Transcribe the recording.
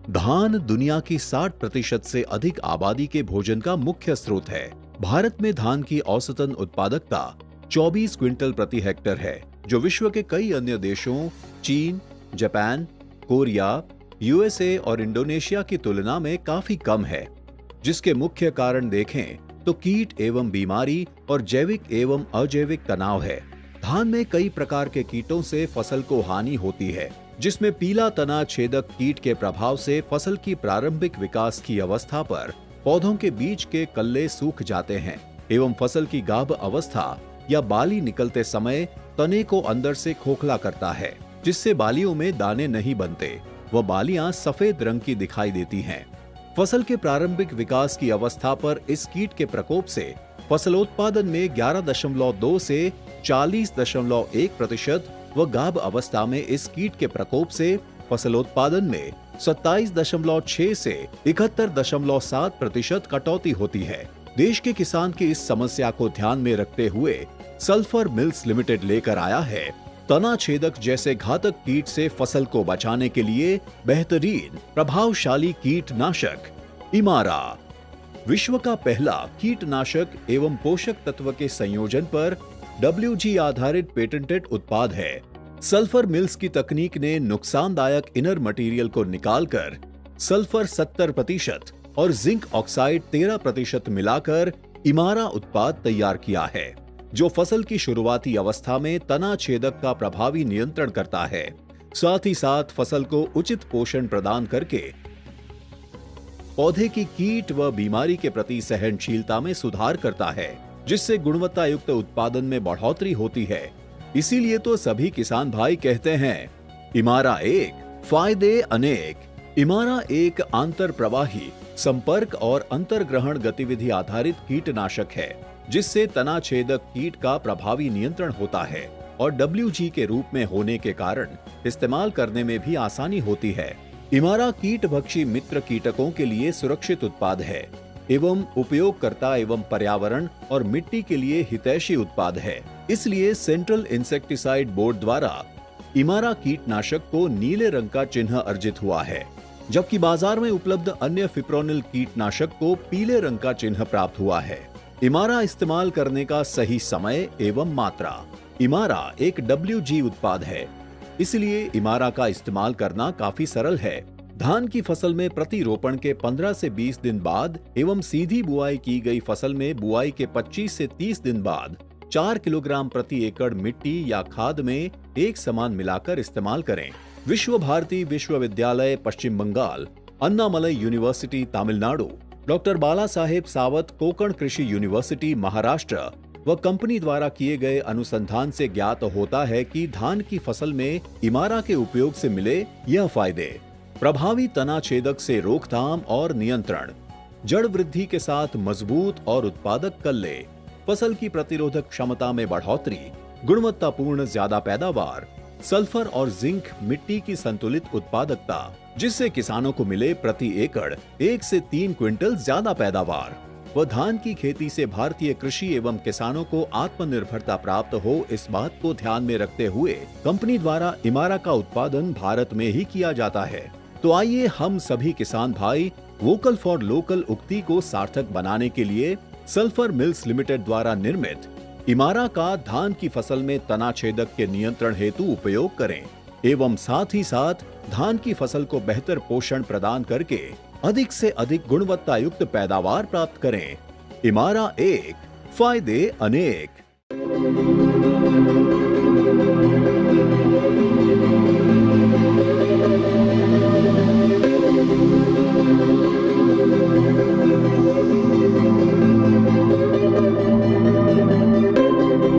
धान दुनिया की 60% से अधिक आबादी के भोजन का मुख्य स्रोत है। भारत में धान की औसतन उत्पादकता 24 क्विंटल प्रति हेक्टेयर है, जो विश्व के कई अन्य देशों चीन, जापान, कोरिया, यूएसए और इंडोनेशिया की तुलना में काफी कम है। जिसके मुख्य कारण देखें तो कीट एवं बीमारी और जैविक एवं अजैविक तनाव है। धान में कई प्रकार के कीटों से फसल को हानि होती है, जिसमें पीला तना छेदक कीट के प्रभाव से फसल की प्रारंभिक विकास की अवस्था पर पौधों के बीच के कल्ले सूख जाते हैं एवं फसल की गाभ अवस्था या बाली निकलते समय तने को अंदर से खोखला करता है, जिससे बालियों में दाने नहीं बनते व बालियां सफेद रंग की दिखाई देती हैं। फसल के प्रारंभिक विकास की अवस्था पर इस कीट के प्रकोप से फसलोत्पादन में 11.2 से 40.1% व गाभ अवस्था में इस कीट के प्रकोप से फसलोत्पादन में 27.6 से 71.7% कटौती होती है। देश के किसान की इस समस्या को ध्यान में रखते हुए सल्फर मिल्स लिमिटेड लेकर आया है तना छेदक जैसे घातक कीट से फसल को बचाने के लिए बेहतरीन प्रभावशाली कीटनाशक इमारा। विश्व का पहला कीटनाशक एवं पोषक तत्व के संयोजन पर WG आधारित पेटेंटेड उत्पाद है। सल्फर मिल्स की तकनीक ने नुकसानदायक इनर मटेरियल को निकालकर सल्फर 70% और जिंक ऑक्साइड 13% मिलाकर इमारा उत्पाद तैयार किया है, जो फसल की शुरुआती अवस्था में तना छेदक का प्रभावी नियंत्रण करता है। साथ ही साथ फसल को उचित पोषण प्रदान करके पौधे की कीट व बीमारी के प्रति सहनशीलता में सुधार करता है, जिससे गुणवत्ता युक्त उत्पादन में बढ़ोतरी होती है। इसीलिए तो सभी किसान भाई कहते हैं, इमारा एक फायदे अनेक। इमारा एक आंतर प्रवाही संपर्क और अंतर्ग्रहण गतिविधि आधारित कीटनाशक है, जिससे तना छेदक कीट का प्रभावी नियंत्रण होता है और WG के रूप में होने के कारण इस्तेमाल करने में भी आसानी होती है। इमारा कीटभक्षी मित्र कीटकों के लिए सुरक्षित उत्पाद है एवं उपयोगकर्ता एवं पर्यावरण और मिट्टी के लिए हितैषी उत्पाद है। इसलिए सेंट्रल इंसेक्टिसाइड बोर्ड द्वारा इमारा कीटनाशक को नीले रंग का चिन्ह अर्जित हुआ है, जबकि बाजार में उपलब्ध अन्य फिप्रोनिल कीटनाशक को पीले रंग का चिन्ह प्राप्त हुआ है। इमारा इस्तेमाल करने का सही समय एवं मात्रा। इमारा एक WG उत्पाद है, इसलिए इमारा का इस्तेमाल करना काफी सरल है। धान की फसल में प्रति रोपण के 15 से 20 दिन बाद एवं सीधी बुआई की गई फसल में बुआई के 25 से 30 दिन बाद 4 किलोग्राम प्रति एकड़ मिट्टी या खाद में एक समान मिलाकर इस्तेमाल करें। विश्व भारती विश्वविद्यालय पश्चिम बंगाल, अन्नामलई यूनिवर्सिटी तमिलनाडु, डॉक्टर बाला साहेब सावत कोकण कृषि यूनिवर्सिटी महाराष्ट्र व कंपनी द्वारा किए गए अनुसंधान से ज्ञात होता है कि धान की फसल में इमारा के उपयोग से मिले यह फायदे: प्रभावी तना छेदक से रोकथाम और नियंत्रण, जड़ वृद्धि के साथ मजबूत और उत्पादक कल्ले, फसल की प्रतिरोधक क्षमता में बढ़ोतरी, गुणवत्तापूर्ण ज्यादा पैदावार, सल्फर और जिंक मिट्टी की संतुलित उत्पादकता, जिससे किसानों को मिले प्रति एकड़ 1 से 3 क्विंटल ज्यादा पैदावार व धान की खेती से भारतीय कृषि एवं किसानों को आत्मनिर्भरता प्राप्त हो। इस बात को ध्यान में रखते हुए कंपनी द्वारा इमारा का उत्पादन भारत में ही किया जाता है। तो आइए हम सभी किसान भाई वोकल फॉर लोकल उक्ति को सार्थक बनाने के लिए सल्फर मिल्स लिमिटेड द्वारा निर्मित इमारा का धान की फसल में तना छेदक के नियंत्रण हेतु उपयोग करें एवं साथ ही साथ धान की फसल को बेहतर पोषण प्रदान करके अधिक से अधिक गुणवत्ता युक्त पैदावार प्राप्त करें। इमारा एक फायदे अनेक।